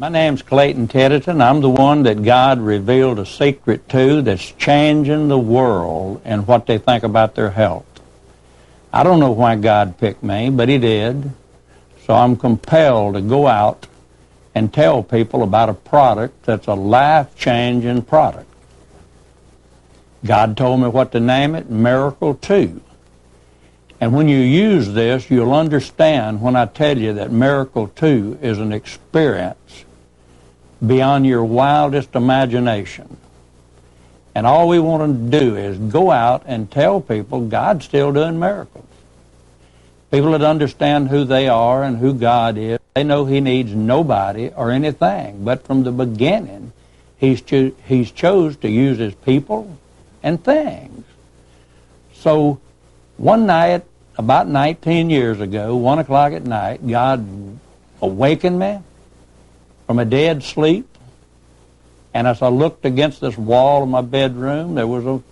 My name's Clayton Tedderton. I'm the one that God revealed a secret to that's changing the world and what they think about their health. I don't know why God picked me, but He did. So I'm compelled to go out and tell people about a product that's a life-changing product. God told me what to name it, Miracle 2. And when you use this, you'll understand when I tell you that Miracle 2 is an experience beyond your wildest imagination. And all we want to do is go out and tell people God's still doing miracles. People that understand who they are and who God is, they know He needs nobody or anything. But from the beginning, He's chose to use His people and things. So one night, about 19 years ago, 1 o'clock at night, God awakened me from a dead sleep. And as I looked against this wall of my bedroom, there was a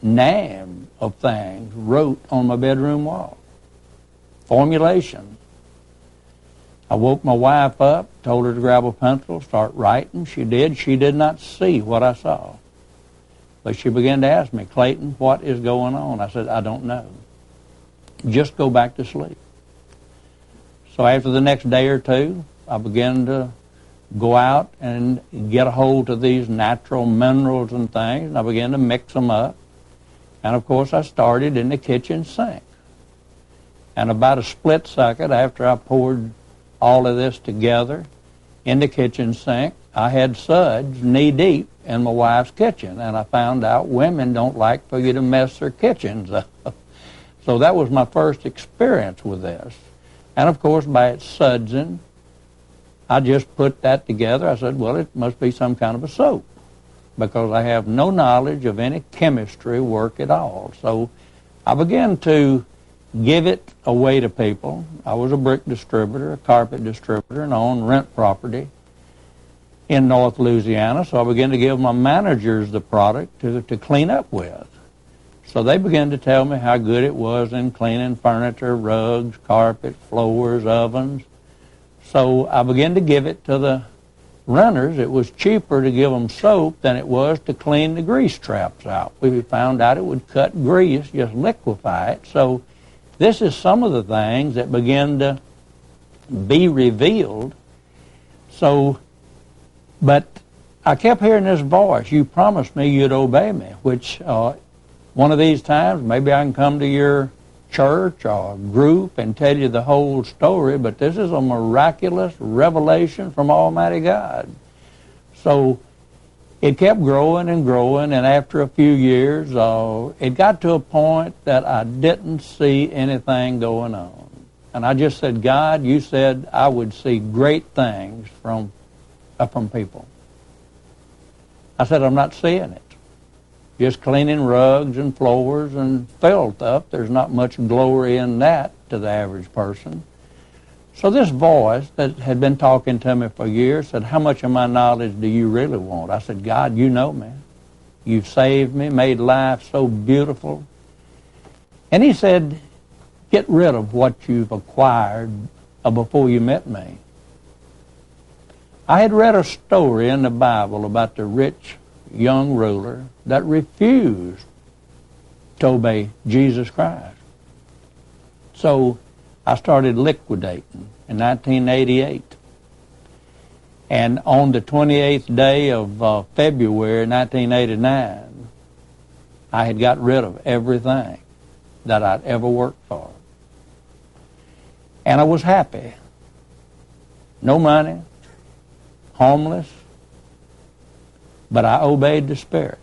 name of things wrote on my bedroom wall. Formulation. I woke my wife up, told her to grab a pencil, start writing. She did. She did not see what I saw. But she began to ask me, Clayton, what is going on? I said, I don't know. Just go back to sleep. So after the next day or two, I began to go out and get a hold of these natural minerals and things, and I began to mix them up. And, of course, I started in the kitchen sink. And about a split second after I poured all of this together in the kitchen sink, I had suds knee-deep in my wife's kitchen. And I found out women don't like for you to mess their kitchens up. So that was my first experience with this. And, of course, by its sudsing, I just put that together. I said, well, it must be some kind of a soap because I have no knowledge of any chemistry work at all. So I began to give it away to people. I was a brick distributor, a carpet distributor, and I owned rent property in North Louisiana. So I began to give my managers the product to clean up with. So they began to tell me how good it was in cleaning furniture, rugs, carpet, floors, ovens. So I began to give it to the renters. It was cheaper to give them soap than it was to clean the grease traps out. We found out it would cut grease, just liquefy it. So this is some of the things that began to be revealed. So, but I kept hearing this voice, you promised me you'd obey me, which one of these times maybe I can come to your church or group and tell you the whole story, but this is a miraculous revelation from Almighty God. So it kept growing and growing, and after a few years, it got to a point that I didn't see anything going on. And I just said, God, you said I would see great things from people. I said, I'm not seeing it. Just cleaning rugs and floors and filth up. There's not much glory in that to the average person. So this voice that had been talking to me for years said, how much of my knowledge do you really want? I said, God, you know me. You've saved me, made life so beautiful. And He said, get rid of what you've acquired before you met me. I had read a story in the Bible about the rich young ruler that refused to obey Jesus Christ. So I started liquidating in 1988. And on the 28th day of February 1989, I had got rid of everything that I'd ever worked for. And I was happy. No money, homeless, but I obeyed the Spirit.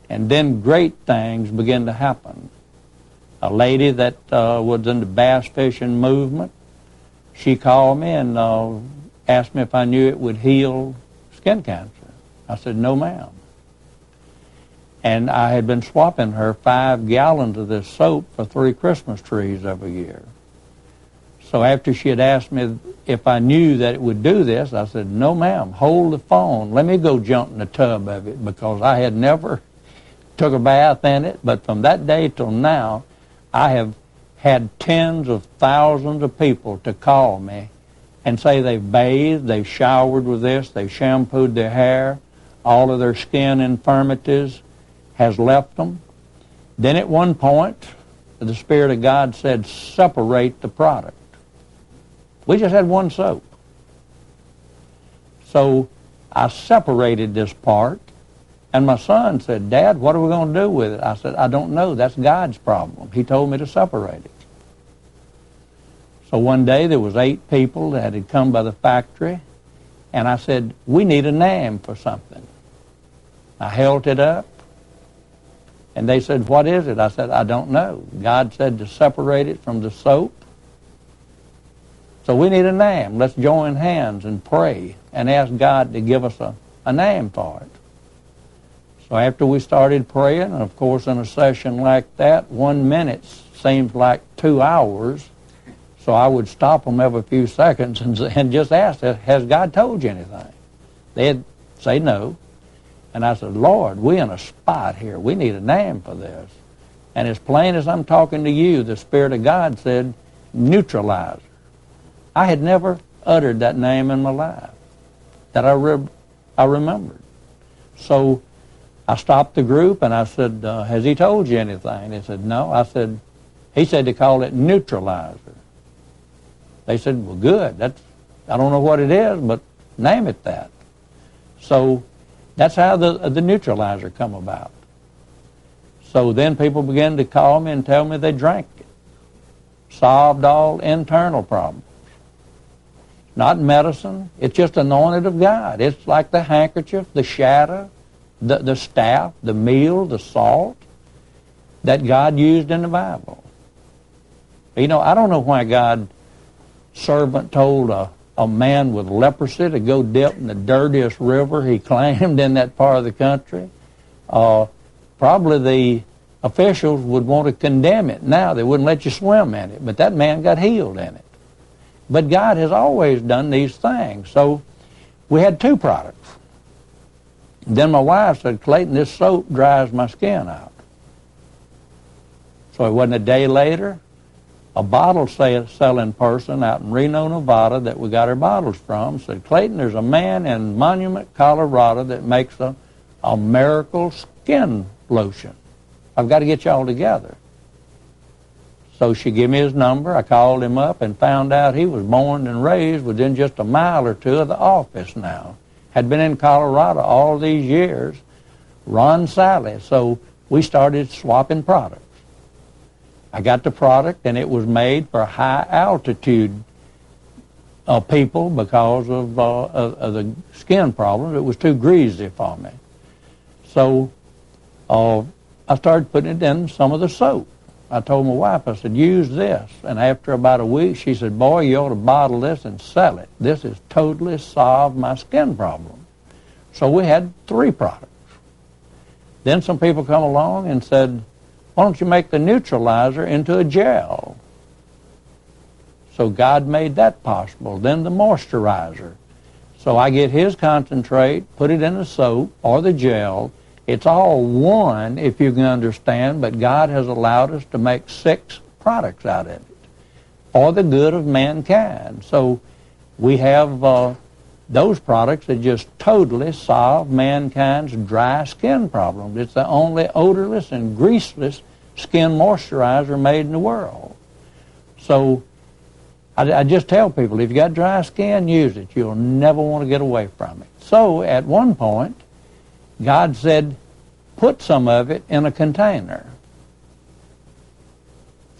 And then great things began to happen. A lady that was in the bass fishing movement, she called me and asked me if I knew it would heal skin cancer. I said, no, ma'am. And I had been swapping her 5 gallons of this soap for 3 Christmas trees every year. So after she had asked me if I knew that it would do this, I said, no, ma'am, hold the phone. Let me go jump in the tub of it, because I had never took a bath in it. But from that day till now, I have had tens of thousands of people to call me and say they've bathed, they've showered with this, they've shampooed their hair, all of their skin infirmities has left them. Then at one point, the Spirit of God said, separate the product. We just had one soap. So I separated this part, and my son said, Dad, what are we going to do with it? I said, I don't know. That's God's problem. He told me to separate it. So one day there was 8 people that had come by the factory, and I said, we need a name for something. I held it up, and they said, what is it? I said, I don't know. God said to separate it from the soap. So we need a name. Let's join hands and pray and ask God to give us a name for it. So after we started praying, and of course in a session like that, 1 minute seems like 2 hours. So I would stop them every few seconds and just ask, has God told you anything? They'd say no. And I said, Lord, we're in a spot here. We need a name for this. And as plain as I'm talking to you, the Spirit of God said, neutralizer. I had never uttered that name in my life that I remembered. So I stopped the group and I said, has he told you anything? He said, no. I said, he said to call it neutralizer. They said, well, good. I don't know what it is, but name it that. So that's how the neutralizer come about. So then people began to call me and tell me they drank it. Solved all internal problems. Not medicine. It's just anointed of God. It's like the handkerchief, the shadow, the staff, the meal, the salt that God used in the Bible. You know, I don't know why God's servant told a man with leprosy to go dip in the dirtiest river he claimed in that part of the country. Probably the officials would want to condemn it now. They wouldn't let you swim in it, but that man got healed in it. But God has always done these things. So we had 2 products. Then my wife said, Clayton, this soap dries my skin out. So it wasn't a day later, a bottle selling person out in Reno, Nevada that we got our bottles from said, Clayton, there's a man in Monument, Colorado that makes a miracle skin lotion. I've got to get y'all together. So she gave me his number. I called him up and found out he was born and raised within just a mile or 2 of the office now. Had been in Colorado all these years. Ron Sally. So we started swapping products. I got the product, and it was made for high altitude people because of the skin problems. It was too greasy for me. So I started putting it in some of the soap. I told my wife, I said, use this. And after about a week, she said, boy, you ought to bottle this and sell it. This has totally solved my skin problem. So we had 3 products. Then some people come along and said, why don't you make the neutralizer into a gel? So God made that possible. Then the moisturizer. So I get his concentrate, put it in the soap or the gel. It's all one, if you can understand, but God has allowed us to make 6 products out of it for the good of mankind. So we have those products that just totally solve mankind's dry skin problems. It's the only odorless and greaseless skin moisturizer made in the world. So I just tell people, if you got dry skin, use it. You'll never want to get away from it. So at one point, God said, put some of it in a container.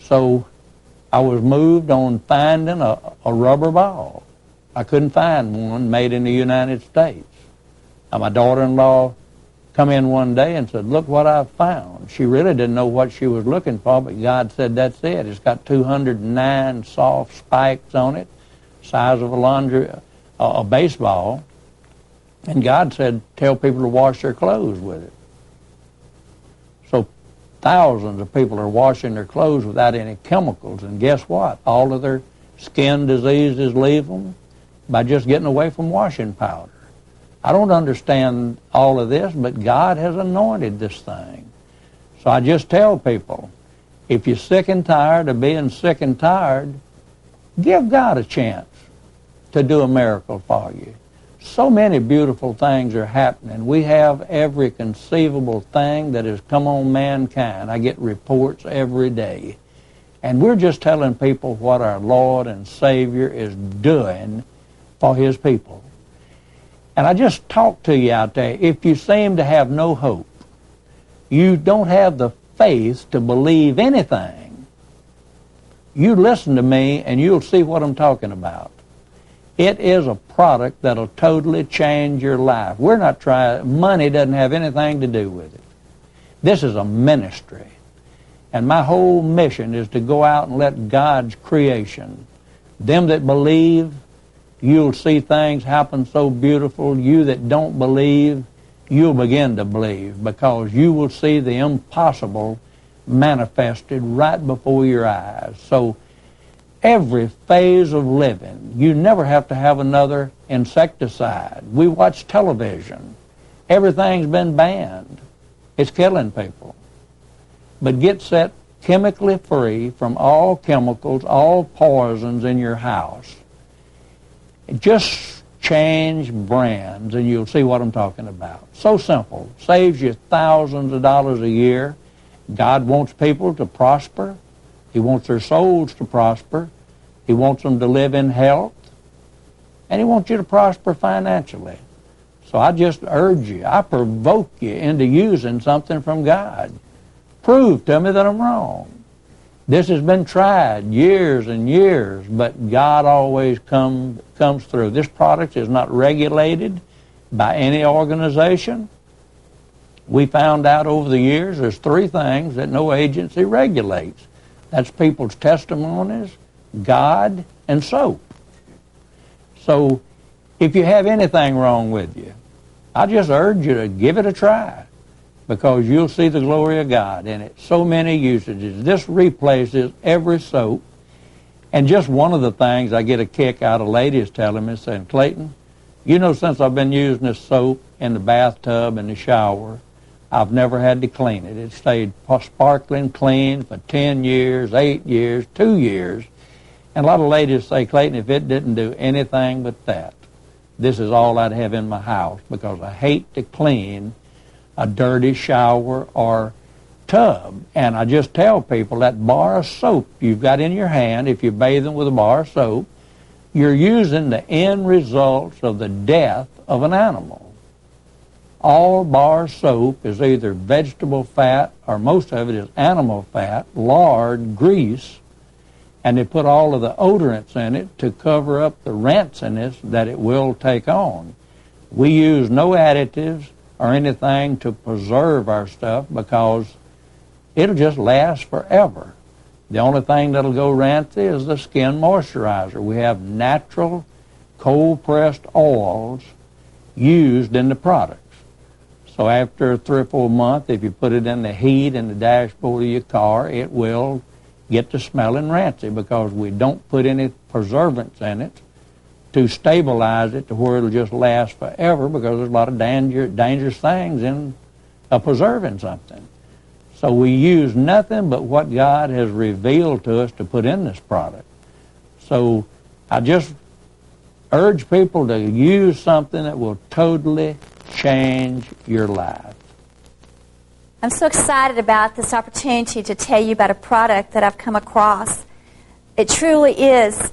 So I was moved on finding a rubber ball. I couldn't find one made in the United States. Now, my daughter-in-law come in one day and said, look what I found. She really didn't know what she was looking for, but God said, that's it. It's got 209 soft spikes on it, size of a baseball. And God said, tell people to wash their clothes with it. So thousands of people are washing their clothes without any chemicals. And guess what? All of their skin diseases leave them by just getting away from washing powder. I don't understand all of this, but God has anointed this thing. So I just tell people, if you're sick and tired of being sick and tired, give God a chance. to do a miracle for you. So many beautiful things are happening. We have every conceivable thing that has come on mankind. I get reports every day. And we're just telling people what our Lord and Savior is doing for His people. And I just talk to you out there. If you seem to have no hope, you don't have the faith to believe anything, you listen to me and you'll see what I'm talking about. It is a product that'll totally change your life. We're not trying, money doesn't have anything to do with it. This is a ministry. And my whole mission is to go out and let God's creation, them that believe, you'll see things happen so beautiful. You that don't believe, you'll begin to believe, because you will see the impossible manifested right before your eyes. So every phase of living, you never have to have another insecticide. We watch television. Everything's been banned. It's killing people. But get set chemically free from all chemicals, all poisons in your house. Just change brands and you'll see what I'm talking about. So simple. Saves you thousands of dollars a year. God wants people to prosper. He wants their souls to prosper. He wants them to live in health. And He wants you to prosper financially. So I just urge you, I provoke you into using something from God. Prove to me that I'm wrong. This has been tried years and years, but God always comes through. This product is not regulated by any organization. We found out over the years there's 3 things that no agency regulates. That's people's testimonies, God, and soap. So if you have anything wrong with you, I just urge you to give it a try, because you'll see the glory of God in it. So many usages. This replaces every soap. And just one of the things I get a kick out of ladies telling me, saying, Clayton, you know, since I've been using this soap in the bathtub and the shower, I've never had to clean it. It stayed sparkling clean for 10 years, 8 years, 2 years. And a lot of ladies say, Clayton, if it didn't do anything but that, this is all I'd have in my house, because I hate to clean a dirty shower or tub. And I just tell people that bar of soap you've got in your hand, if you're bathing with a bar of soap, you're using the end results of the death of an animal. All bar soap is either vegetable fat, or most of it is animal fat, lard, grease, and they put all of the odorants in it to cover up the ranciness that it will take on. We use no additives or anything to preserve our stuff, because it'll just last forever. The only thing that'll go rancid is the skin moisturizer. We have natural cold-pressed oils used in the products. So after 3 or 4 months, if you put it in the heat in the dashboard of your car, it will get to smelling rancid, because we don't put any preservatives in it to stabilize it to where it'll just last forever, because there's a lot of dangerous things in preserving something. So we use nothing but what God has revealed to us to put in this product. So I just urge people to use something that will totally change your life. I'm so excited about this opportunity to tell you about a product that I've come across. It truly is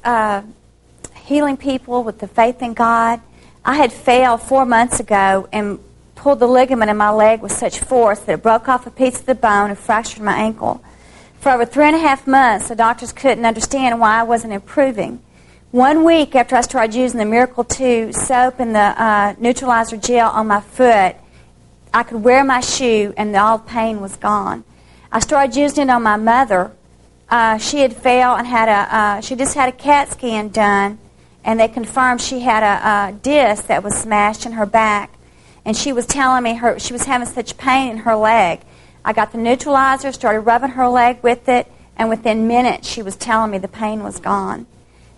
healing people with the faith in God. I had fell 4 months ago and pulled the ligament in my leg with such force that it broke off a piece of the bone and fractured my ankle. For over 3.5 months, the doctors couldn't understand why I wasn't improving. 1 week after I started using the Miracle 2 soap and the neutralizer gel on my foot, I could wear my shoe and all the pain was gone. I started using it on my mother. She had fell and she just had a CAT scan done, and they confirmed she had a disc that was smashed in her back. And she was telling me she was having such pain in her leg. I got the neutralizer, started rubbing her leg with it, and within minutes she was telling me the pain was gone.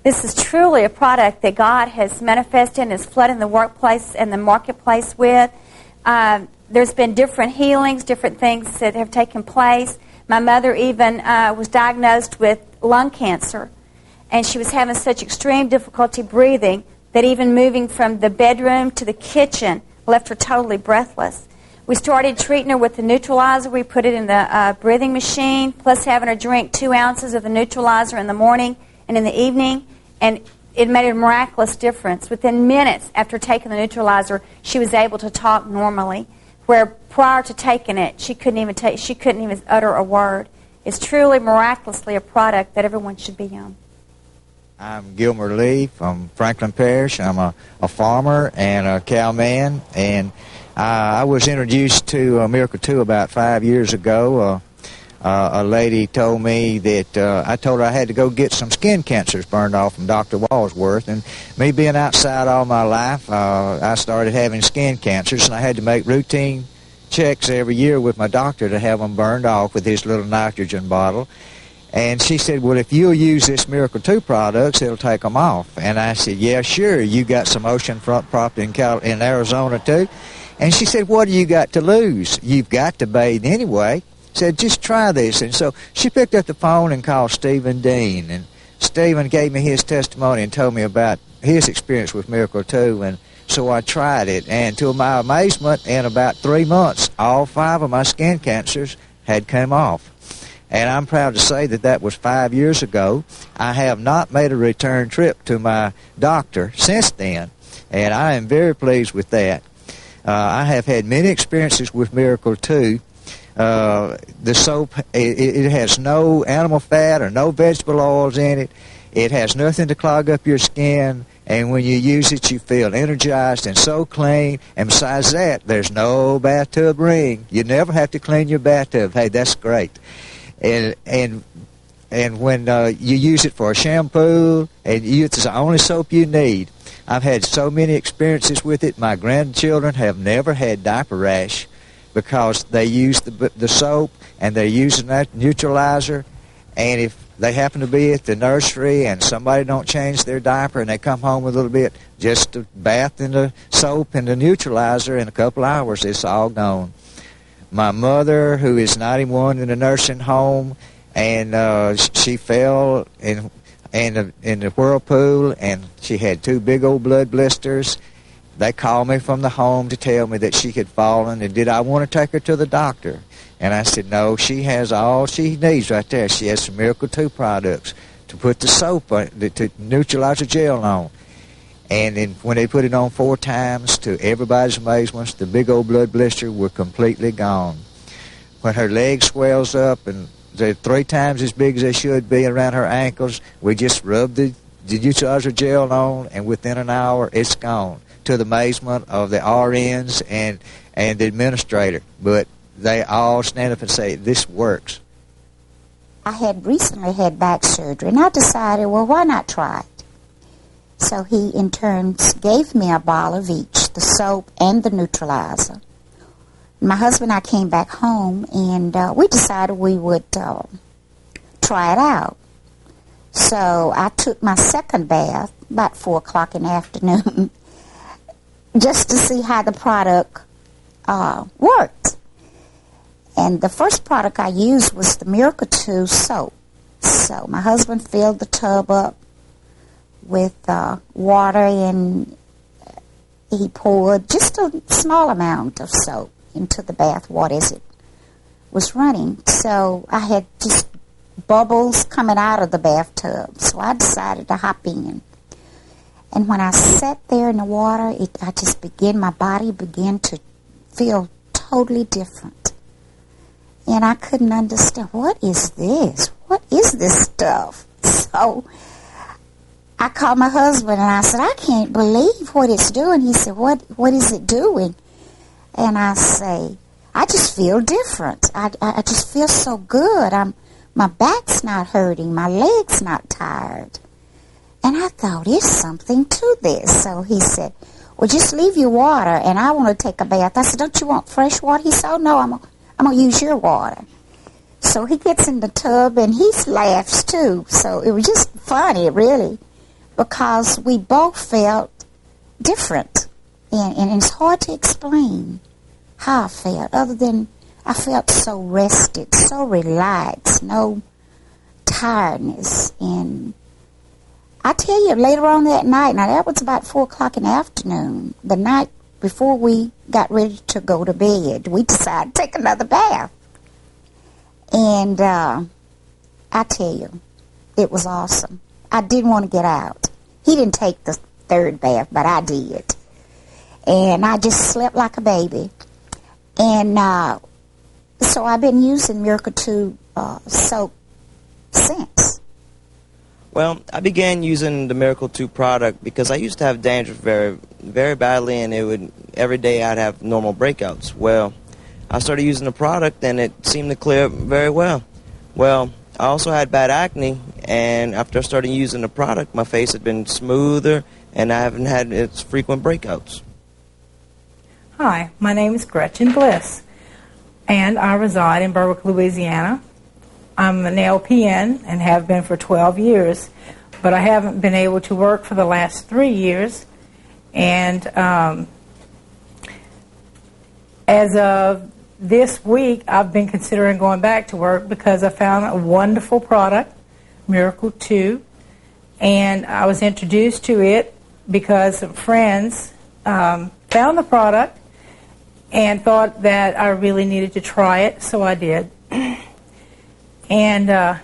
This is truly a product that God has manifested and is flooding the workplace and the marketplace with. There's been different healings, different things that have taken place. My mother even was diagnosed with lung cancer. and she was having such extreme difficulty breathing that even moving from the bedroom to the kitchen left her totally breathless. We started treating her with the neutralizer. We put it in the breathing machine, plus having her drink 2 ounces of the neutralizer in the morning and in the evening, and it made a miraculous difference. Within minutes after taking the neutralizer, she was able to talk normally, where prior to taking it, she couldn't even utter a word. It's truly miraculously a product that everyone should be on. I'm Gilbert Lee from Franklin Parish. I'm a farmer and a cowman, and I was introduced to Miracle 2 about 5 years ago. A lady told me that I told her I had to go get some skin cancers burned off from Dr. Walsworth, and me being outside all my life, I started having skin cancers, and I had to make routine checks every year with my doctor to have them burned off with his little nitrogen bottle. And she said, well, if you'll use this Miracle 2 products, it'll take them off. And I said, yeah, sure. You got some oceanfront property in Arizona, too? And she said, what do you got to lose? You've got to bathe anyway. Said, just try this. And so she picked up the phone and called Stephen Dean. And Stephen gave me his testimony and told me about his experience with Miracle 2. And so I tried it. And to my amazement, in about 3 months, all 5 of my skin cancers had come off. And I'm proud to say that that was 5 years ago. I have not made a return trip to my doctor since then, and I am very pleased with that. I have had many experiences with Miracle 2. The soap, it has no animal fat or no vegetable oils in it. It has nothing to clog up your skin, and when you use it, you feel energized and so clean. And besides that, there's no bathtub ring. You never have to clean your bathtub. Hey, that's great. And when you use it for a shampoo, and it's the only soap you need. I've had so many experiences with it. My grandchildren have never had diaper rash because they use the soap and they're using that neutralizer. And if they happen to be at the nursery and somebody don't change their diaper and they come home with a little bit, just a bath in the soap and the neutralizer, in a couple hours, it's all gone. My mother, who is 91 in a nursing home, and she fell in the whirlpool, and she had 2 big old blood blisters. They called me from the home to tell me that she had fallen, and did I want to take her to the doctor? And I said, no, she has all she needs right there. She has some Miracle 2 products to put the soap on, to neutralize the gel on. And then when they put it on 4 times, to everybody's amazement, the big old blood blister were completely gone. When her leg swells up and they're 3 times as big as they should be around her ankles, we just rub the neutralizer gel on, and within an hour, it's gone, to the amazement of the RNs and the administrator. But they all stand up and say, this works. I had recently had back surgery, and I decided, well, why not try it? So he, in turn, gave me a bottle of each, the soap and the neutralizer. My husband and I came back home, and we decided we would try it out. So I took my second bath about 4 o'clock in the afternoon just to see how the product worked. And the first product I used was the Miracle 2 soap. So my husband filled the tub up with water, and he poured just a small amount of soap into the bath water as it was running. So I had just bubbles coming out of the bathtub, so I decided to hop in. And when I sat there in the water, my body began to feel totally different. And I couldn't understand, what is this? What is this stuff? So I called my husband and I said, I can't believe what it's doing. He said, what is it doing? And I say, I just feel different. I just feel so good. My back's not hurting. My leg's not tired. And I thought, there's something to this. So he said, well, just leave your water, and I want to take a bath. I said, don't you want fresh water? He said, oh, no, I'm going to use your water. So he gets in the tub, and he laughs, too. So it was just funny, really, because we both felt different. And it's hard to explain how I felt, other than I felt so rested, so relaxed, no tiredness. And I tell you, later on that night, now that was about 4 o'clock in the afternoon, the night before we got ready to go to bed, we decided to take another bath. And I tell you, it was awesome. I didn't want to get out. He didn't take the third bath, but I did. And I just slept like a baby. And so I've been using Miracle 2 soap since. Well, I began using the Miracle 2 product because I used to have dandruff very, very badly, and every day I'd have normal breakouts. Well, I started using the product, and it seemed to clear up very well. Well, I also had bad acne, and after I started using the product, my face had been smoother, and I haven't had its frequent breakouts. Hi, my name is Gretchen Bliss, and I reside in Berwick, Louisiana. I'm an LPN and have been for 12 years, but I haven't been able to work for the last 3 years. And as of this week, I've been considering going back to work because I found a wonderful product, Miracle 2, and I was introduced to it because some friends found the product and thought that I really needed to try it, so I did. And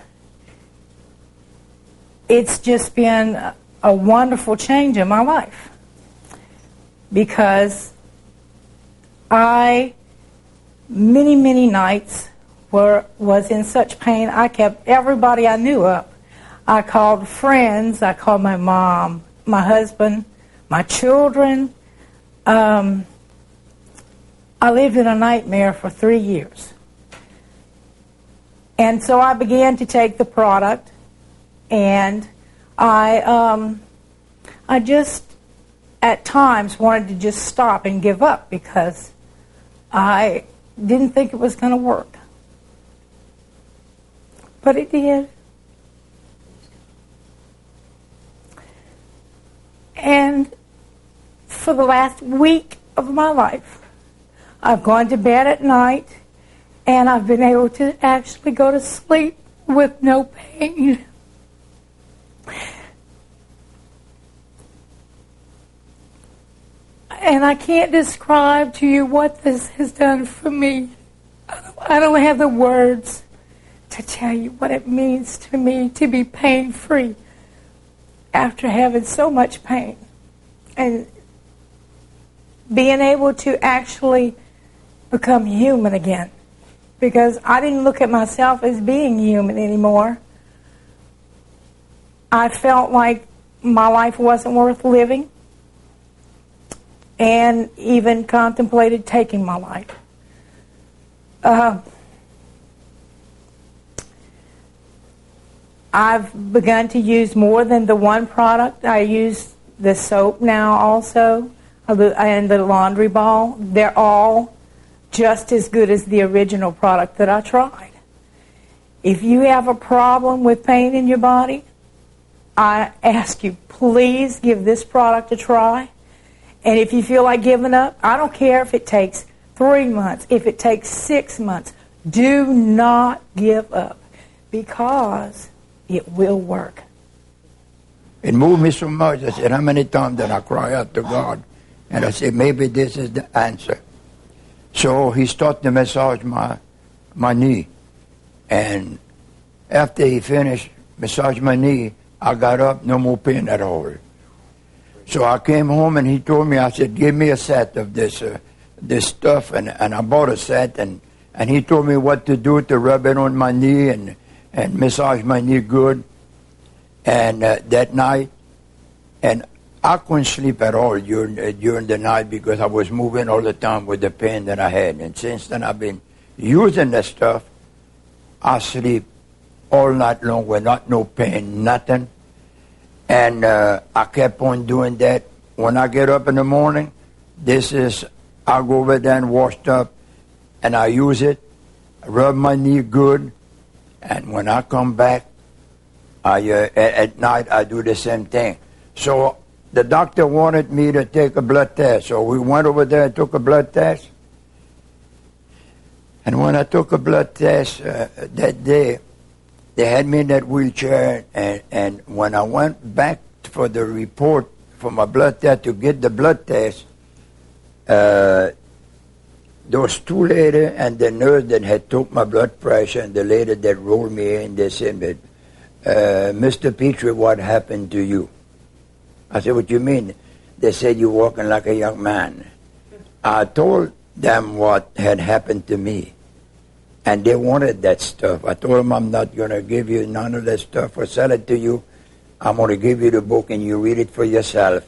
it's just been a wonderful change in my life because many nights was in such pain. I kept everybody I knew up. I called friends. I called my mom, my husband, my children. I lived in a nightmare for 3 years. And so I began to take the product, and I just at times wanted to just stop and give up because I didn't think it was going to work. But it did. And for the last week of my life, I've gone to bed at night, and I've been able to actually go to sleep with no pain. And I can't describe to you what this has done for me. I don't have the words to tell you what it means to me to be pain-free after having so much pain. And being able to actually become human again. Because I didn't look at myself as being human anymore. I felt like my life wasn't worth living, and even contemplated taking my life. I've begun to use more than the one product. I use the soap now also, and the laundry ball. They're all just as good as the original product that I tried. If you have a problem with pain in your body, I ask you, please give this product a try. And if you feel like giving up, I don't care if it takes 3 months, if it takes 6 months, do not give up because it will work. It moved me so much. I said, how many times did I cry out to God? And I said, maybe this is the answer. So he started to massage my knee. And after he finished massaging my knee, I got up, no more pain at all. So I came home and he told me, I said, give me a set of this stuff. And I bought a set, and he told me what to do to rub it on my knee and massage my knee good. And that night, and I couldn't sleep at all during the night because I was moving all the time with the pain that I had. And since then I've been using that stuff. I sleep all night long with no pain, nothing. And I kept on doing that. When I get up in the morning, I go over there and washed up, and I use it. I rub my knee good. And when I come back, at night I do the same thing. So the doctor wanted me to take a blood test. So we went over there and took a blood test. And when I took a blood test that day, they had me in that wheelchair. And when I went back for the report for my blood test, to get the blood test, those two ladies and the nurse that had took my blood pressure and the lady that rolled me in, they said, Mr. Petrie, what happened to you? I said, what do you mean? They said, you're walking like a young man. I told them what had happened to me, and they wanted that stuff. I told them, I'm not going to give you none of that stuff or sell it to you. I'm going to give you the book and you read it for yourself.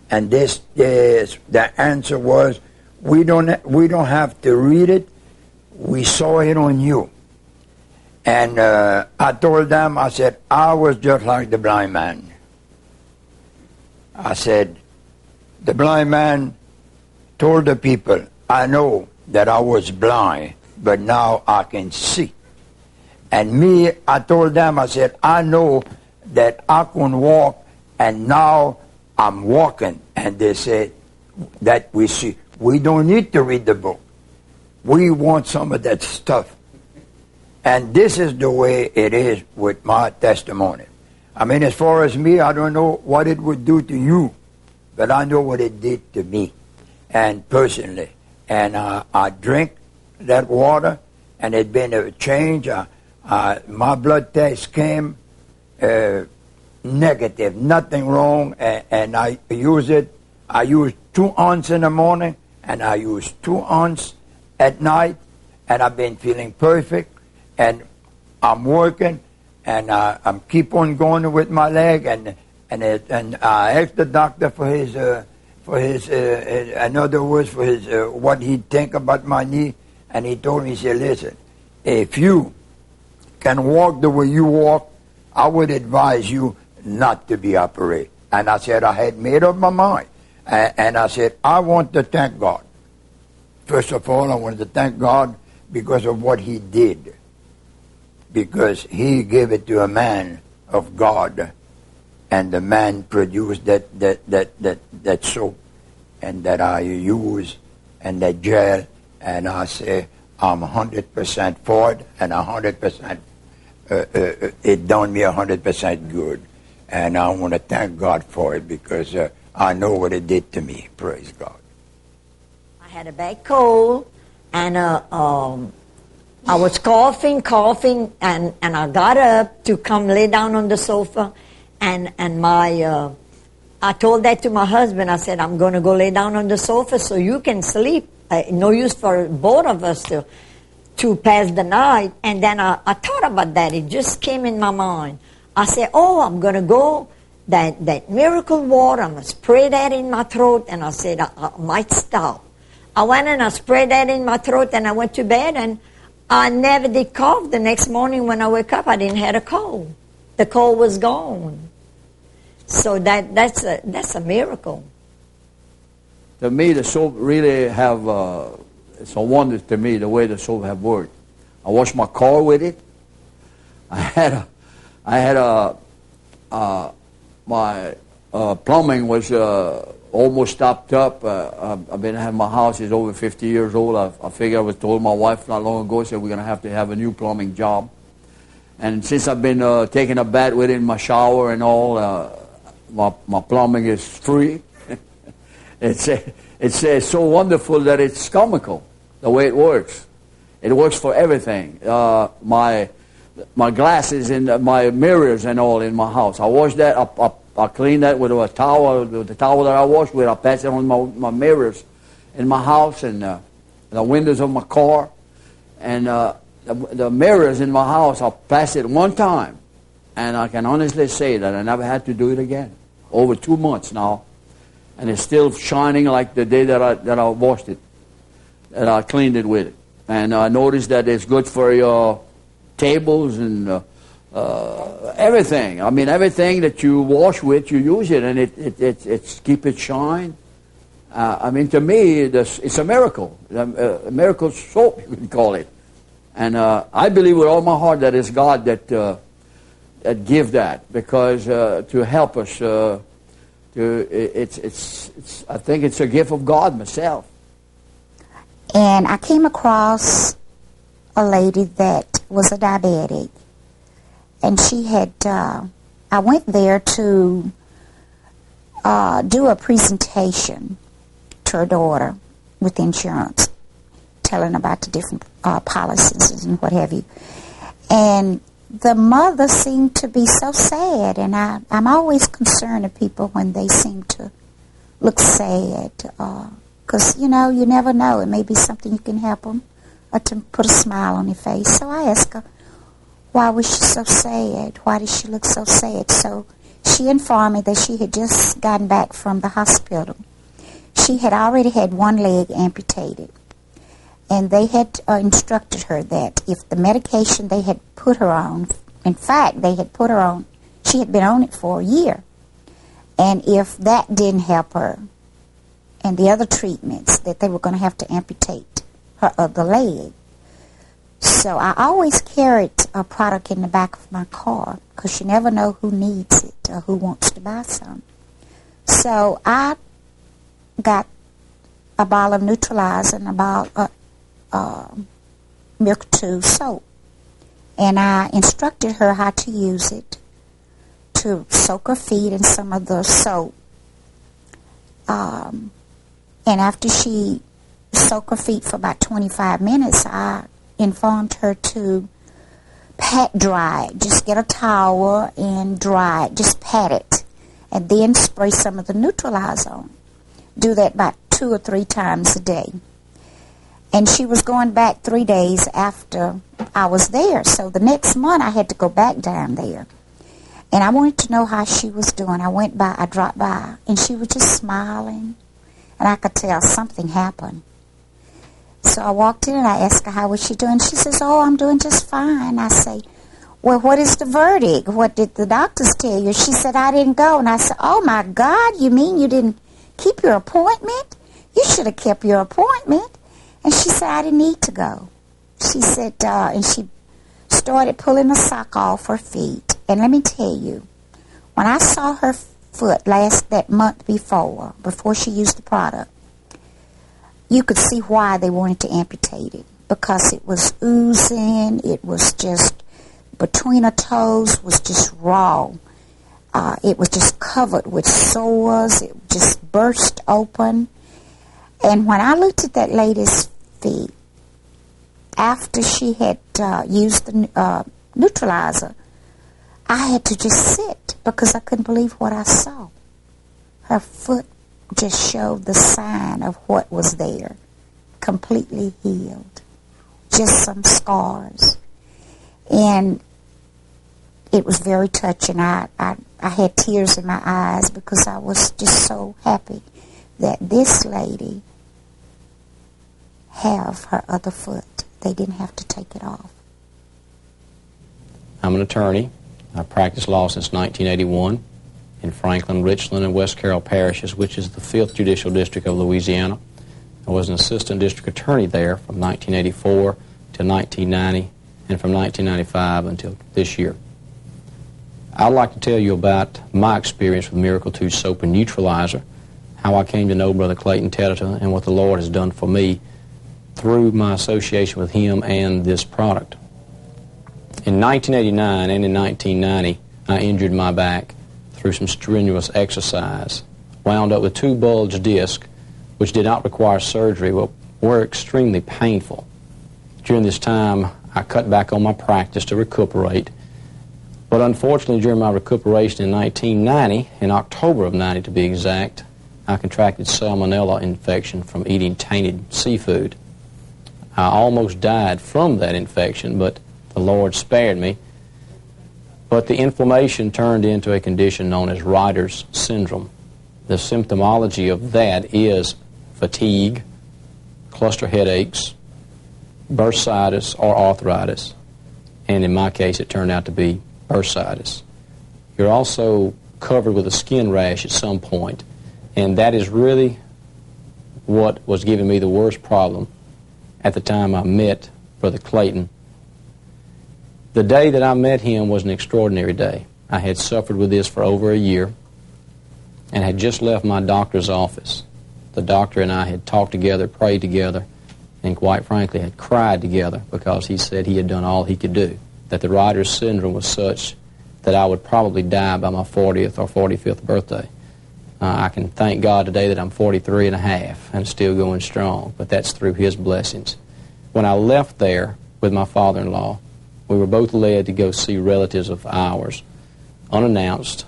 And the answer was, we don't have to read it. We saw it on you. And I told them, I said, I was just like the blind man. I said, the blind man told the people, I know that I was blind, but now I can see. And me, I told them, I said, I know that I can walk, and now I'm walking. And they said, that we see. We don't need to read the book. We want some of that stuff. And this is the way it is with my testimony. I mean, as far as me, I don't know what it would do to you, but I know what it did to me, and personally. And I drink that water, and it's been a change. My blood test came negative, nothing wrong, and I use it. I use 2 ounces in the morning, and I use 2 ounces at night, and I've been feeling perfect, and I'm working, and I'm keep on going with my leg, and I asked the doctor for his in other words, for his what he'd think about my knee, and he told me, he said, listen, if you can walk the way you walk, I would advise you not to be operated. And I said, I had made up my mind. And I said, I want to thank God. First of all, I wanted to thank God because of what he did. Because he gave it to a man of God, and the man produced that soap, and that I use, and that gel, and I say, I'm 100% for it, and 100%, it done me 100% good. And I want to thank God for it, because I know what it did to me. Praise God. I had a bad cold, and I was coughing, and I got up to come lay down on the sofa, and I told that to my husband. I said, I'm going to go lay down on the sofa so you can sleep. No use for both of us to pass the night. And then I thought about that. It just came in my mind. I said, I'm going to go, that miracle water, I'm going to spray that in my throat. And I said, I might stop. I went and I sprayed that in my throat, and I went to bed, and I never did cough. The next morning when I wake up, I didn't have a cold. The cold was gone. So that's a miracle. To me, the soap really have, it's a wonder to me the way the soap have worked. I washed my car with it. My plumbing was almost stopped up. I've been having my house is over 50 years old. I figured I was told my wife not long ago, said we're going to have a new plumbing job. And since I've been taking a bath with it in my shower and all, my plumbing is free. It's so wonderful that it's comical, the way it works. It works for everything. My glasses and my mirrors and all in my house. I wash that. I clean that with a towel. The towel that I wash with, I pass it on my mirrors in my house and the windows of my car. And the mirrors in my house, I pass it one time. And I can honestly say that I never had to do it again. Over 2 months now. And it's still shining like the day that I washed it. That I cleaned it with it. And I noticed that it's good for your tables and everything. I mean, everything that you wash with, you use it, and it's keep it shine. I mean, to me, it's a miracle. A miracle soap, you can call it. And I believe with all my heart that it's God that give that, because to help us. I think it's a gift of God myself. And I came across a lady that was a diabetic, and she had. I went there to do a presentation to her daughter with insurance, telling about the different policies and what have you. And the mother seemed to be so sad, and I'm always concerned of people when they seem to look sad, because, you never know. It may be something you can help them or to put a smile on their face. So I asked her, why was she so sad? Why did she look so sad? So she informed me that she had just gotten back from the hospital. She had already had one leg amputated. And they had instructed her that if the medication they had put her on, in fact, they had put her on, she had been on it for a year. And if that didn't help her, and the other treatments, that they were going to have to amputate her other leg. So I always carried a product in the back of my car, because you never know who needs it or who wants to buy some. So I got a bottle of neutralizer and a bottle Miracle 2 soap, and I instructed her how to use it, to soak her feet in some of the soap, and after she soaked her feet for about 25 minutes, I informed her to pat dry it. Just get a towel and dry it, just pat it, and then spray some of the neutralizer on. Do that about 2 or 3 times a day. And she was going back 3 days after I was there. So the next month I had to go back down there. And I wanted to know how she was doing. I dropped by, and she was just smiling. And I could tell something happened. So I walked in and I asked her, how was she doing? She says, oh, I'm doing just fine. I say, well, what is the verdict? What did the doctors tell you? She said, I didn't go. And I said, oh, my God, you mean you didn't keep your appointment? You should have kept your appointment. And she said, I didn't need to go. She said, and she started pulling the sock off her feet. And let me tell you, when I saw her foot that month before she used the product, you could see why they wanted to amputate it. Because it was oozing, it was just, between her toes was just raw. It was just covered with sores. It just burst open. And when I looked at that lady's feet, after she had used the neutralizer, I had to just sit because I couldn't believe what I saw. Her foot just showed the sign of what was there, completely healed, just some scars. And it was very touching. I had tears in my eyes because I was just so happy that this lady have her other foot. They didn't have to take it off. I'm an attorney. I've practiced law since 1981 in Franklin, Richland, and West Carroll parishes, which is the 5th Judicial District of Louisiana. I was an assistant district attorney there from 1984 to 1990, and from 1995 until this year. I'd like to tell you about my experience with Miracle 2 Soap and Neutralizer, how I came to know Brother Clayton Tedderton, and what the Lord has done for me through my association with him and this product. In 1989 and in 1990, I injured my back through some strenuous exercise, wound up with 2 bulged discs, which did not require surgery, but were extremely painful. During this time, I cut back on my practice to recuperate, but unfortunately during my recuperation in 1990, in October of 90 to be exact, I contracted salmonella infection from eating tainted seafood. I almost died from that infection, but the Lord spared me. But the inflammation turned into a condition known as Reiter's syndrome. The symptomology of that is fatigue, cluster headaches, bursitis or arthritis, and in my case it turned out to be bursitis. You're also covered with a skin rash at some point, and that is really what was giving me the worst problem at the time I met Brother Clayton. The day that I met him was an extraordinary day. I had suffered with this for over a year and had just left my doctor's office. The doctor and I had talked together, prayed together, and quite frankly had cried together because he said he had done all he could do, that the Reiter's syndrome was such that I would probably die by my 40th or 45th birthday. I can thank God today that I'm 43 and a half and still going strong, but that's through His blessings. When I left there with my father-in-law, we were both led to go see relatives of ours, unannounced.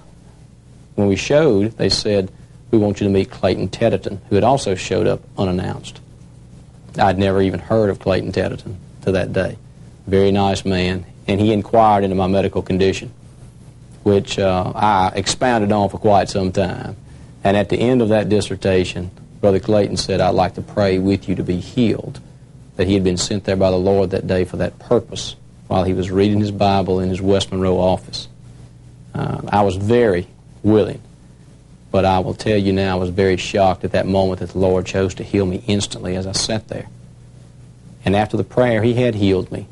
When we showed, they said, "We want you to meet Clayton Teddington," who had also showed up unannounced. I'd never even heard of Clayton Teddington to that day. Very nice man, and he inquired into my medical condition, which I expounded on for quite some time. And at the end of that dissertation, Brother Clayton said, "I'd like to pray with you to be healed," that he had been sent there by the Lord that day for that purpose while he was reading his Bible in his West Monroe office. I was very willing, but I will tell you now, I was very shocked at that moment that the Lord chose to heal me instantly as I sat there. And after the prayer, He had healed me.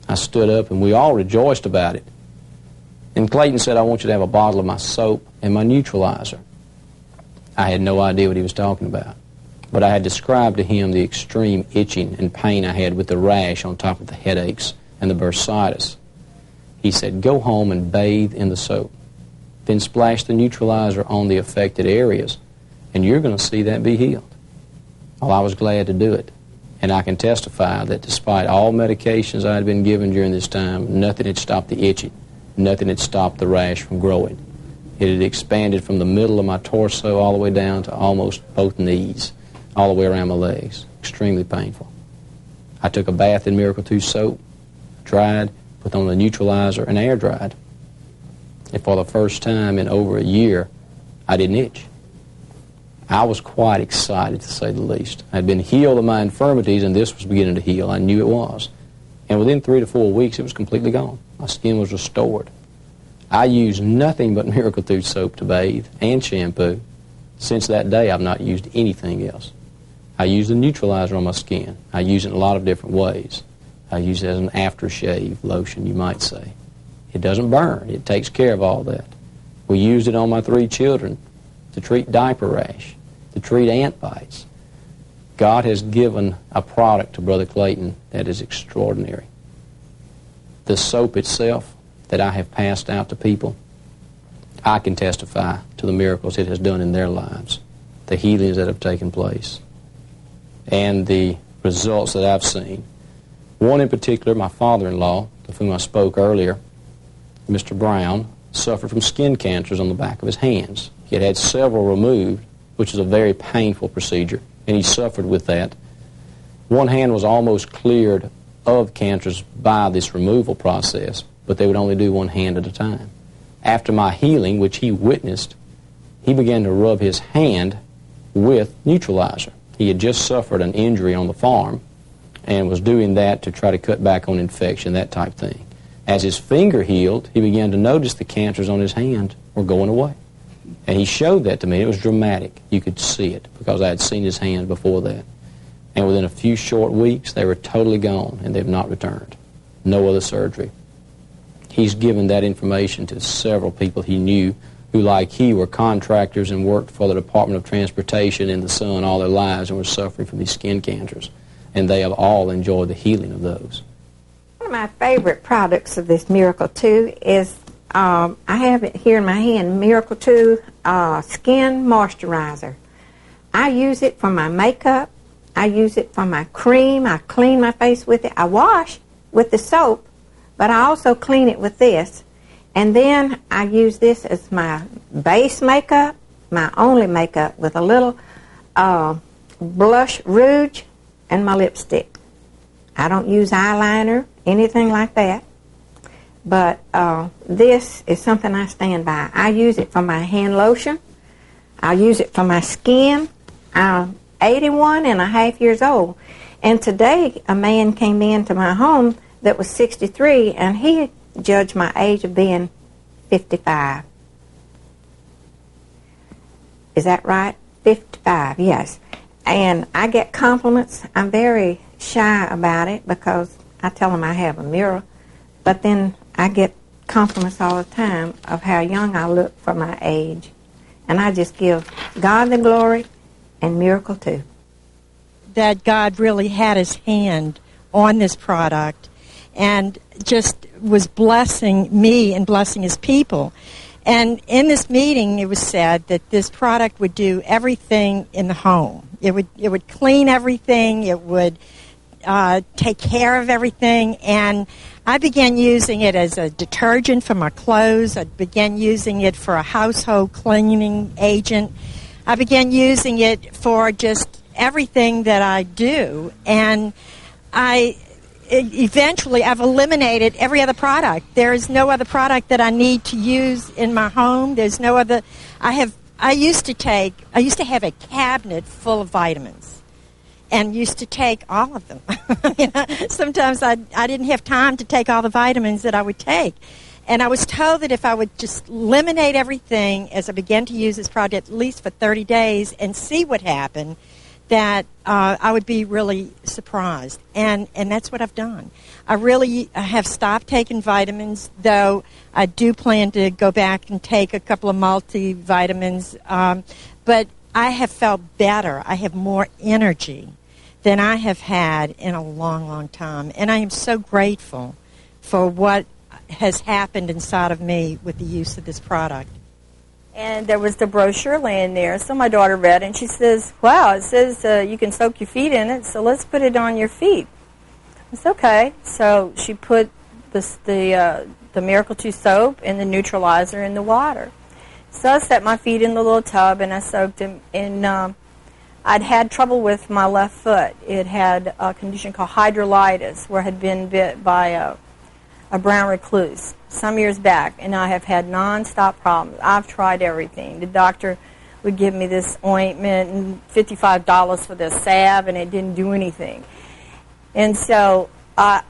I stood up, and we all rejoiced about it. And Clayton said, "I want you to have a bottle of my soap and my neutralizer." I had no idea what he was talking about, but I had described to him the extreme itching and pain I had with the rash on top of the headaches and the bursitis. He said, "Go home and bathe in the soap. Then splash the neutralizer on the affected areas, and you're going to see that be healed." Well, I was glad to do it. And I can testify that despite all medications I had been given during this time, nothing had stopped the itching. Nothing had stopped the rash from growing. It had expanded from the middle of my torso all the way down to almost both knees, all the way around my legs. Extremely painful. I took a bath in Miracle 2 soap, dried, put on the neutralizer, and air dried. And for the first time in over a year, I didn't itch. I was quite excited, to say the least. I'd been healed of my infirmities, and this was beginning to heal. I knew it was. And within 3 to 4 weeks, it was completely gone. My skin was restored. I used nothing but Miracle 2 soap to bathe and shampoo. Since that day, I've not used anything else. I use the neutralizer on my skin. I use it in a lot of different ways. I use it as an aftershave lotion, you might say. It doesn't burn. It takes care of all that. We used it on my 3 children to treat diaper rash, to treat ant bites. God has given a product to Brother Clayton that is extraordinary. The soap itself that I have passed out to people, I can testify to the miracles it has done in their lives, the healings that have taken place, and the results that I've seen. One in particular, my father-in-law, of whom I spoke earlier, Mr. Brown, suffered from skin cancers on the back of his hands. He had had several removed, which is a very painful procedure, and he suffered with that. One hand was almost cleared of cancers by this removal process, but they would only do one hand at a time. After my healing, which he witnessed, he began to rub his hand with neutralizer. He had just suffered an injury on the farm and was doing that to try to cut back on infection, that type thing. As his finger healed, he began to notice the cancers on his hand were going away. And he showed that to me. It was dramatic. You could see it because I had seen his hand before that. And within a few short weeks, they were totally gone, and they've not returned. No other surgery. He's given that information to several people he knew who, like he, were contractors and worked for the Department of Transportation in the sun all their lives and were suffering from these skin cancers. And they have all enjoyed the healing of those. One of my favorite products of this Miracle 2 is, I have it here in my hand, Miracle 2 Skin Moisturizer. I use it for my makeup. I use it for my cream. I clean my face with it. I wash with the soap, but I also clean it with this. And then I use this as my base makeup, my only makeup, with a little blush rouge and my lipstick. I don't use eyeliner, anything like that. But this is something I stand by. I use it for my hand lotion. I use it for my skin. I'm 81 and a half years old. And today a man came into my home that was 63, and he judged my age of being 55. Is that right? 55, yes. And I get compliments. I'm very shy about it because I tell them I have a mirror. But then I get compliments all the time of how young I look for my age. And I just give God the glory and Miracle 2. That God really had His hand on this product and just was blessing me and blessing His people. And in this meeting, it was said that this product would do everything in the home. It would clean everything. It would take care of everything. And I began using it as a detergent for my clothes. I began using it for a household cleaning agent. I began using it for just everything that I do. And eventually I've eliminated every other product. There is no other product that I need to use in my home. There's no other. I used to have a cabinet full of vitamins and used to take all of them. Sometimes I didn't have time to take all the vitamins that I would take. And I was told that if I would just eliminate everything as I began to use this product at least for 30 days and see what happened, that I would be really surprised. And that's what I've done. I have stopped taking vitamins, though I do plan to go back and take a couple of multivitamins. But I have felt better. I have more energy than I have had in a long, long time. And I am so grateful for what has happened inside of me with the use of this product. And there was the brochure laying there, so my daughter read, and she says, wow, it says you can soak your feet in it, so let's put it on your feet. It's okay. So she put the Miracle 2 soap and the neutralizer in the water. So I set my feet in the little tub, and I soaked them. And I'd had trouble with my left foot. It had a condition called hydrolitis, where I had been bit by a brown recluse some years back, and I have had nonstop problems. I've tried everything. The doctor would give me this ointment and $55 for this salve, and it didn't do anything. And so I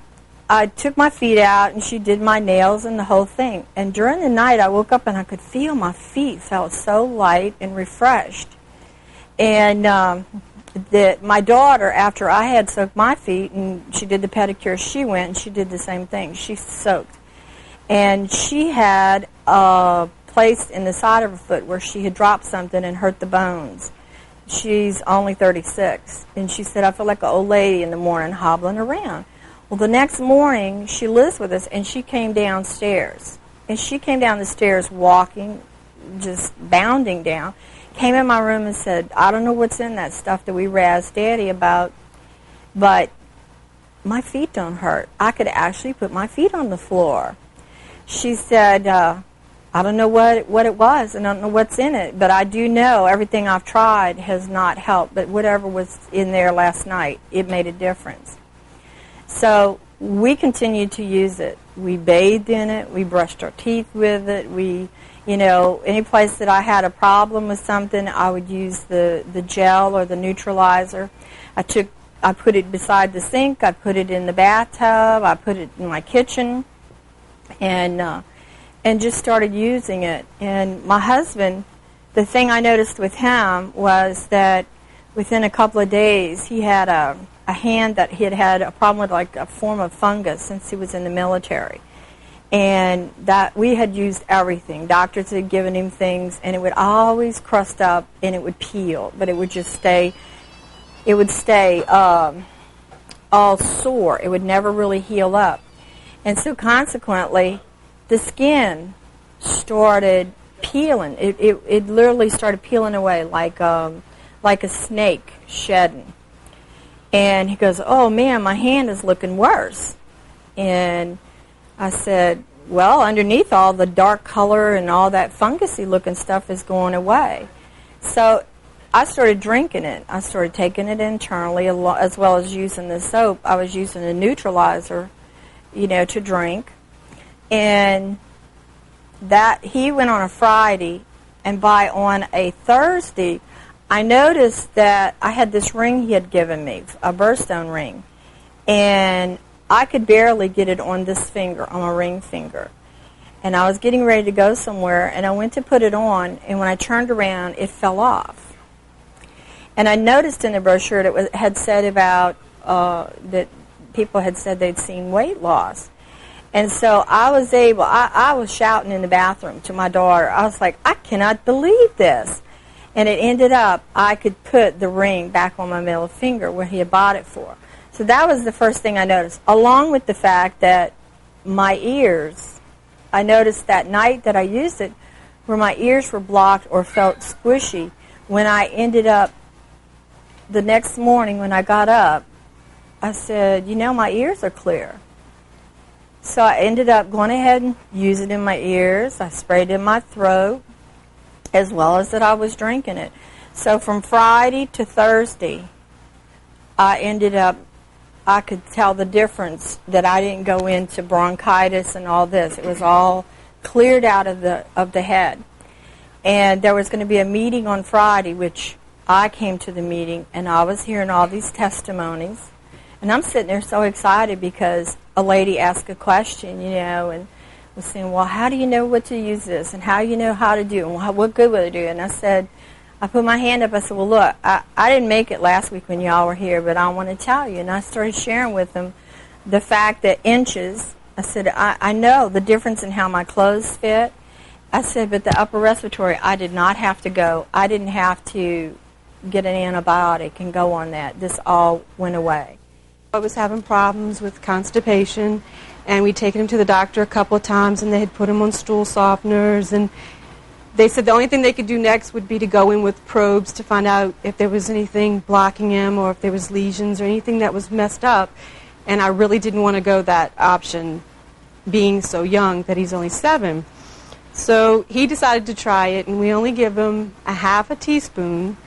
took my feet out, and she did my nails and the whole thing. And during the night, I woke up, and I could feel my feet felt so light and refreshed. And my daughter, after I had soaked my feet, and she did the pedicure, she went and she did the same thing. She soaked. And she had a place in the side of her foot where she had dropped something and hurt the bones. She's only 36. And she said, I feel like an old lady in the morning hobbling around. Well, the next morning, she lives with us, and she came downstairs. And she came down the stairs walking, just bounding down, came in my room and said, I don't know what's in that stuff that we razzed Daddy about, but my feet don't hurt. I could actually put my feet on the floor. She said, I don't know what it was. I don't know what's in it, but I do know everything I've tried has not helped, but whatever was in there last night, it made a difference. So we continued to use it. We bathed in it. We brushed our teeth with it. Any place that I had a problem with something, I would use the gel or the neutralizer. I put it beside the sink. I put it in the bathtub. I put it in my kitchen, and just started using it. And my husband, the thing I noticed with him was that within a couple of days, he had a hand that he had had a problem with, like a form of fungus since he was in the military. And that we had used everything. Doctors had given him things, and it would always crust up and it would peel, but it would just stay. It would stay all sore. It would never really heal up, and so consequently, the skin started peeling. It literally started peeling away like a snake shedding. And he goes, "Oh man, my hand is looking worse." And I said, well, underneath all the dark color and all that fungusy looking stuff is going away. So I started drinking it. I started taking it internally as well as using the soap. I was using a neutralizer, to drink. And that he went on a Friday, and on a Thursday, I noticed that I had this ring he had given me, a birthstone ring. And I could barely get it on this finger, on my ring finger. And I was getting ready to go somewhere, and I went to put it on, and when I turned around, it fell off. And I noticed in the brochure it had said about that people had said they'd seen weight loss. And so I was shouting in the bathroom to my daughter. I was like, I cannot believe this. And it ended up, I could put the ring back on my middle finger where he had bought it for. So that was the first thing I noticed, along with the fact that my ears, I noticed that night that I used it, where my ears were blocked or felt squishy. When I ended up, the next morning when I got up, I said, my ears are clear. So I ended up going ahead and using it in my ears. I sprayed it in my throat, as well as that I was drinking it. So from Friday to Thursday, I could tell the difference, that I didn't go into bronchitis and all this. It was all cleared out of the head. And there was going to be a meeting on Friday, which I came to the meeting, and I was hearing all these testimonies. And I'm sitting there so excited because a lady asked a question, and was saying, well, how do you know what to use this? And how do you know how to do it? And what good will it do? And I put my hand up. I said, well, look, I didn't make it last week when y'all were here, but I want to tell you. And I started sharing with them the fact that inches, I said, I know the difference in how my clothes fit. I said, but the upper respiratory, I did not have to go. I didn't have to get an antibiotic and go on that. This all went away. I was having problems with constipation, and we'd taken him to the doctor a couple of times, and they had put him on stool softeners, and they said the only thing they could do next would be to go in with probes to find out if there was anything blocking him or if there was lesions or anything that was messed up. And I really didn't want to go that option, being so young, that he's only 7. So he decided to try it, and we only give him a half a teaspoon,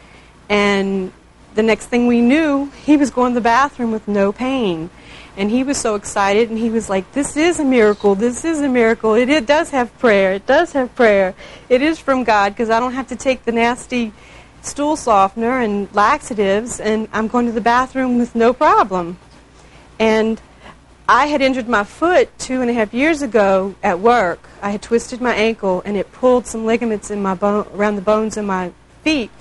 and the next thing we knew, he was going to the bathroom with no pain. And he was so excited, and he was like, this is a miracle, this is a miracle. It does have prayer, it does have prayer. It is from God, because I don't have to take the nasty stool softener and laxatives, and I'm going to the bathroom with no problem. And I had injured my foot 2.5 years ago at work. I had twisted my ankle, and it pulled some ligaments in my around the bones in my feet,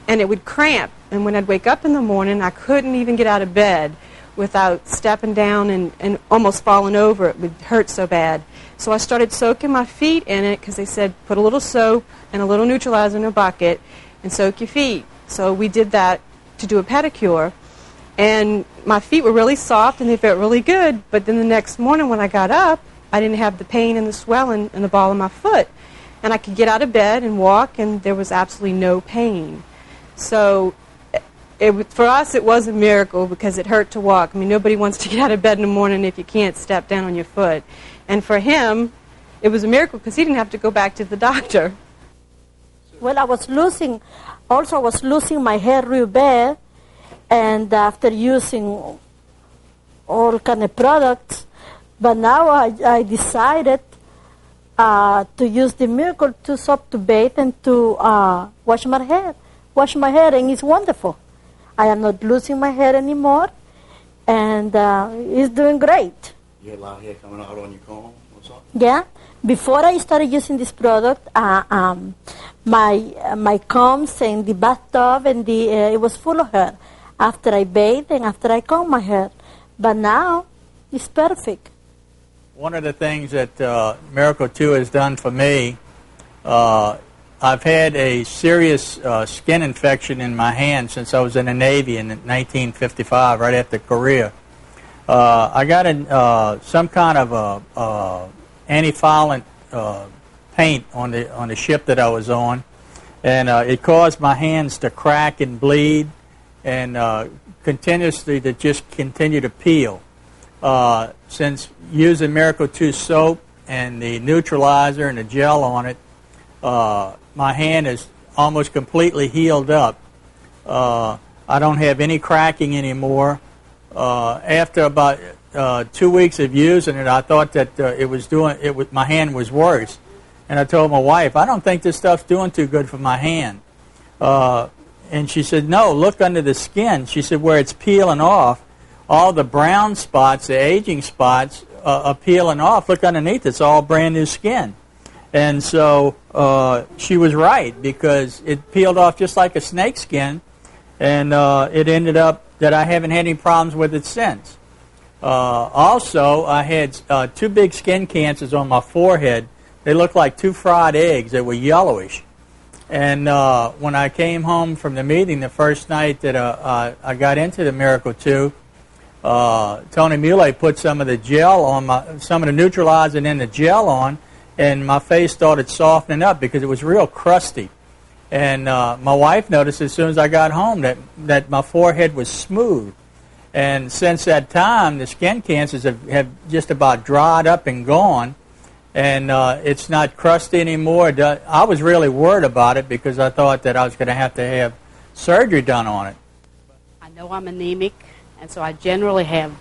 and it would cramp. And when I'd wake up in the morning, I couldn't even get out of bed without stepping down and almost falling over. It would hurt so bad. So I started soaking my feet in it, because they said put a little soap and a little neutralizer in a bucket and soak your feet. So we did that to do a pedicure. And my feet were really soft and they felt really good. But then the next morning when I got up, I didn't have the pain and the swelling in the ball of my foot. And I could get out of bed and walk, and there was absolutely no pain. So for us, it was a miracle, because it hurt to walk. I mean, nobody wants to get out of bed in the morning if you can't step down on your foot. And for him, it was a miracle, because he didn't have to go back to the doctor. Well, I was losing my hair real bad, and after using all kind of products, but now I decided to use the Miracle 2 soap to bathe and to wash my hair, and it's wonderful. I am not losing my hair anymore, and it's doing great. You had a lot of hair coming out on your comb? What's up? Yeah. Before I started using this product, my combs and the bathtub and it was full of hair. After I bathed and after I comb my hair, but now it's perfect. One of the things that Miracle 2 has done for me, I've had a serious skin infection in my hand since I was in the Navy in 1955, right after Korea. I got some kind of anti-foulant paint on the ship that I was on, and it caused my hands to crack and bleed, and continuously to just continue to peel. Since using Miracle 2 soap and the neutralizer and the gel on it, my hand is almost completely healed up. I don't have any cracking anymore. After about 2 weeks of using it, I thought that my hand was worse. And I told my wife, I don't think this stuff's doing too good for my hand. And she said, no, look under the skin. She said, where it's peeling off, all the brown spots, the aging spots, are peeling off. Look underneath, it's all brand new skin. And so she was right, because it peeled off just like a snake skin, and it ended up that I haven't had any problems with it since. Also, I had 2 big skin cancers on my forehead. They looked like 2 fried eggs. They were yellowish. And when I came home from the meeting the first night that I got into the Miracle 2, Tony Muley put some of the gel on some of the neutralizer and then the gel on, and my face started softening up because it was real crusty. And my wife noticed as soon as I got home that my forehead was smooth. And since that time, the skin cancers have just about dried up and gone. And it's not crusty anymore. I was really worried about it because I thought that I was going to have surgery done on it. I know I'm anemic, and so I generally have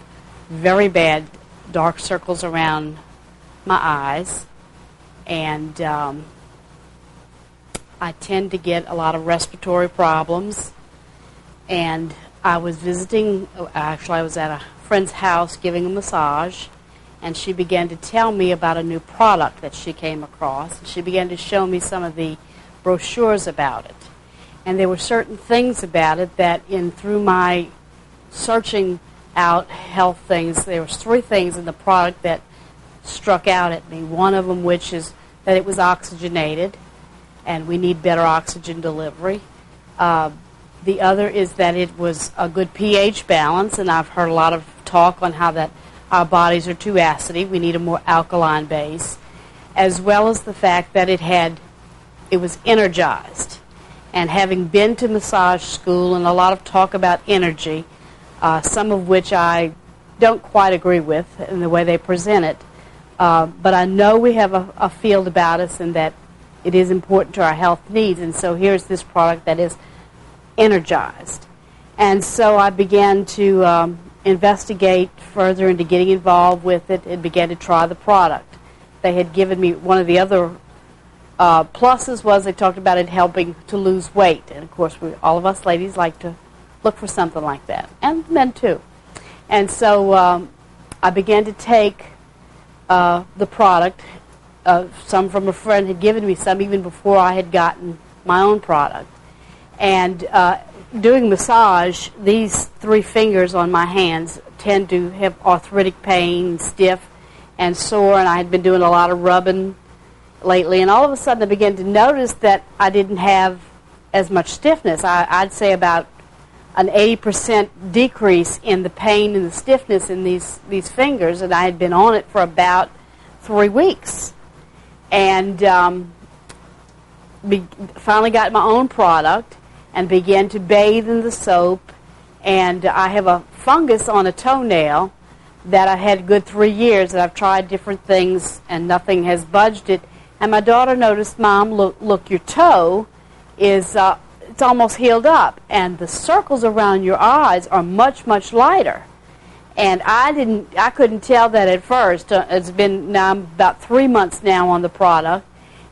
very bad dark circles around my eyes. And I tend to get a lot of respiratory problems. And I was visiting, actually I was at a friend's house giving a massage, and she began to tell me about a new product that she came across. She began to show me some of the brochures about it. And there were certain things about it that through my searching out health things, there was 3 things in the product that struck out at me. One of them, which is that it was oxygenated, and we need better oxygen delivery. The other is that it was a good pH balance, and I've heard a lot of talk on how that our bodies are too acidy. We need a more alkaline base, as well as the fact that it was energized. And having been to massage school and a lot of talk about energy, some of which I don't quite agree with in the way they present it, but I know we have a field about us and that it is important to our health needs. And so here's this product that is energized. And so I began to investigate further into getting involved with it and began to try the product. They had given me one of the other pluses was they talked about it helping to lose weight. And of course, all of us ladies like to look for something like that, and men too. And so I began to take the product. Some from a friend had given me some even before I had gotten my own product. And doing massage, these 3 fingers on my hands tend to have arthritic pain, stiff and sore, and I had been doing a lot of rubbing lately, and all of a sudden I began to notice that I didn't have as much stiffness. I'd say about an 80% decrease in the pain and the stiffness in these fingers, and I had been on it for about 3 weeks. And finally got my own product and began to bathe in the soap. And I have a fungus on a toenail that I had a good 3 years, and I've tried different things and nothing has budged it. And my daughter noticed, Mom, look, your toe is it's almost healed up, and the circles around your eyes are much, much lighter. And I couldn't tell that at first. It's been now about 3 months now on the product,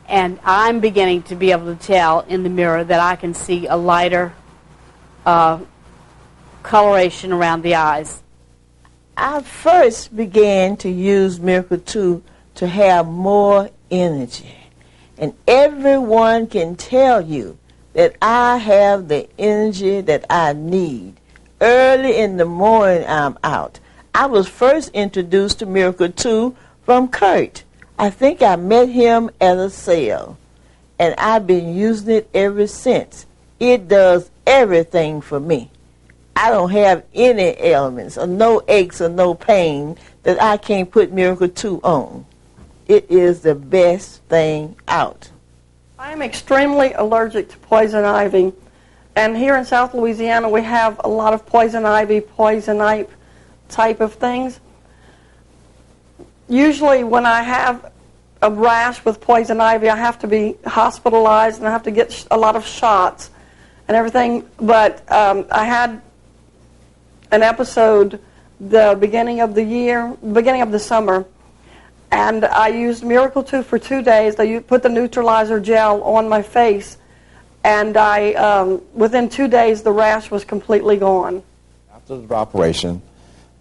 and I'm beginning to be able to tell in the mirror that I can see a lighter coloration around the eyes. I first began to use Miracle 2 to have more energy. And everyone can tell you that I have the energy that I need. Early in the morning, I'm out. I was first introduced to Miracle 2 from Kurt. I think I met him at a sale, and I've been using it ever since. It does everything for me. I don't have any ailments or no aches or no pain that I can't put Miracle 2 on. It is the best thing out. I am extremely allergic to poison ivy. And here in South Louisiana, we have a lot of poison ivy, poison type of things. Usually when I have a rash with poison ivy, I have to be hospitalized and I have to get a lot of shots and everything. But I had an episode the beginning of the summer, and I used Miracle 2 for 2 days. I put the neutralizer gel on my face, and within 2 days the rash was completely gone. After the operation,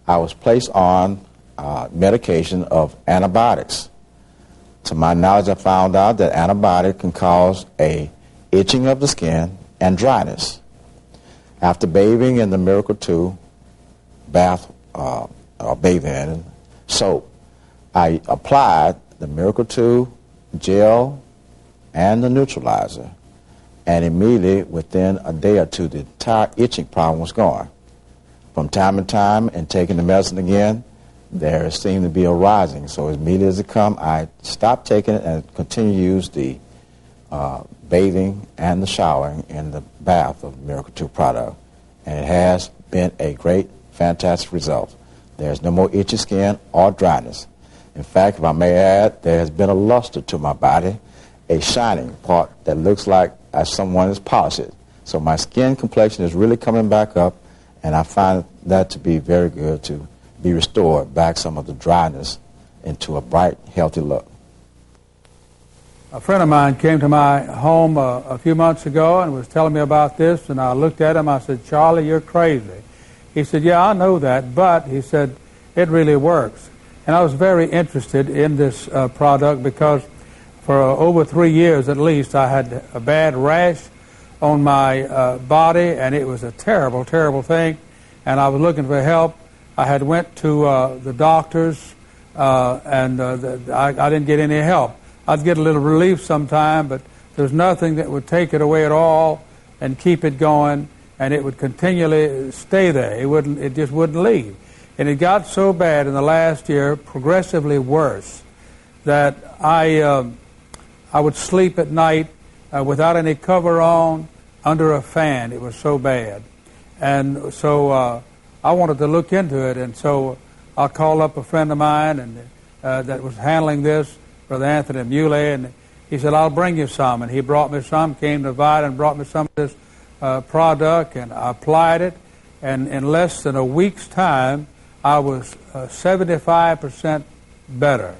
I was placed on medication of antibiotics. To my knowledge, I found out that antibiotic can cause a itching of the skin and dryness. After bathing in the Miracle 2 bath or bathing soap, I applied the Miracle 2 gel and the neutralizer, and immediately within a day or two the entire itching problem was gone. From time to time and taking the medicine again, there seemed to be a rising. So as immediately as it come, I stopped taking it and continue to use the bathing and the showering in the bath of Miracle 2 product. And it has been a great, fantastic result. There's no more itchy skin or dryness. In fact, if I may add, there has been a luster to my body, a shining part that looks like as someone has polished it. So my skin complexion is really coming back up, and I find that to be very good to be restored back some of the dryness into a bright, healthy look. A friend of mine came to my home a few months ago and was telling me about this, and I looked at him. I said, "Charlie, you're crazy." He said, "Yeah, I know that, but," he said, "it really works." And I was very interested in this product because for over 3 years at least, I had a bad rash on my body, and it was a terrible, terrible thing, and I was looking for help. I had went to the doctors, and I didn't get any help. I'd get a little relief sometime, but there's nothing that would take it away at all and keep it going, and it would continually stay there. It just wouldn't leave. And it got so bad in the last year, progressively worse, that I would sleep at night without any cover on, under a fan. It was so bad. And so I wanted to look into it, and so I called up a friend of mine and that was handling this, Brother Anthony Muley, and he said, "I'll bring you some." And he brought me some, came to Vida and brought me some of this product, and I applied it, and in less than a week's time, I was 75% better.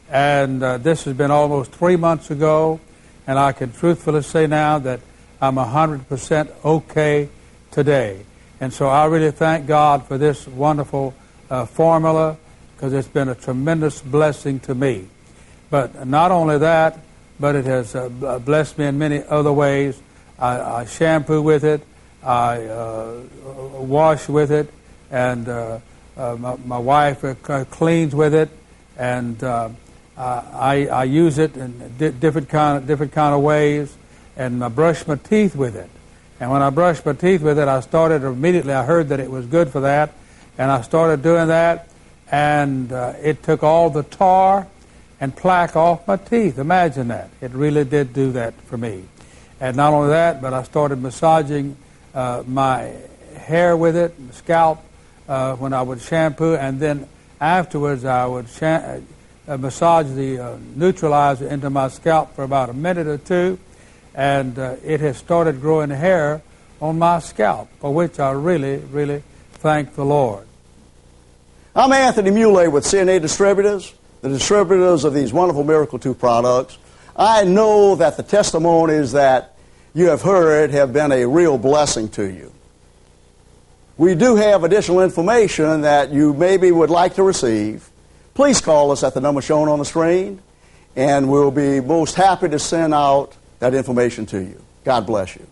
And this has been almost 3 months ago, and I can truthfully say now that I'm 100% okay today. And so I really thank God for this wonderful formula, because it's been a tremendous blessing to me. But not only that, but it has blessed me in many other ways. I shampoo with it, I wash with it, and my wife cleans with it, and I use it in different kind of ways, and I brush my teeth with it. And when I brushed my teeth with it, I started immediately. I heard that it was good for that, and I started doing that, and it took all the tar and plaque off my teeth. Imagine that. It really did do that for me. And not only that, but I started massaging my hair with it, the scalp, when I would shampoo, and then afterwards I would massage the neutralizer into my scalp for about a minute or two, and it has started growing hair on my scalp, for which I really, really thank the Lord. I'm Anthony Muley with CNA Distributors, the distributors of these wonderful Miracle 2 products. I know that the testimonies that you have heard have been a real blessing to you. We do have additional information that you maybe would like to receive. Please call us at the number shown on the screen, and we'll be most happy to send out that information to you. God bless you.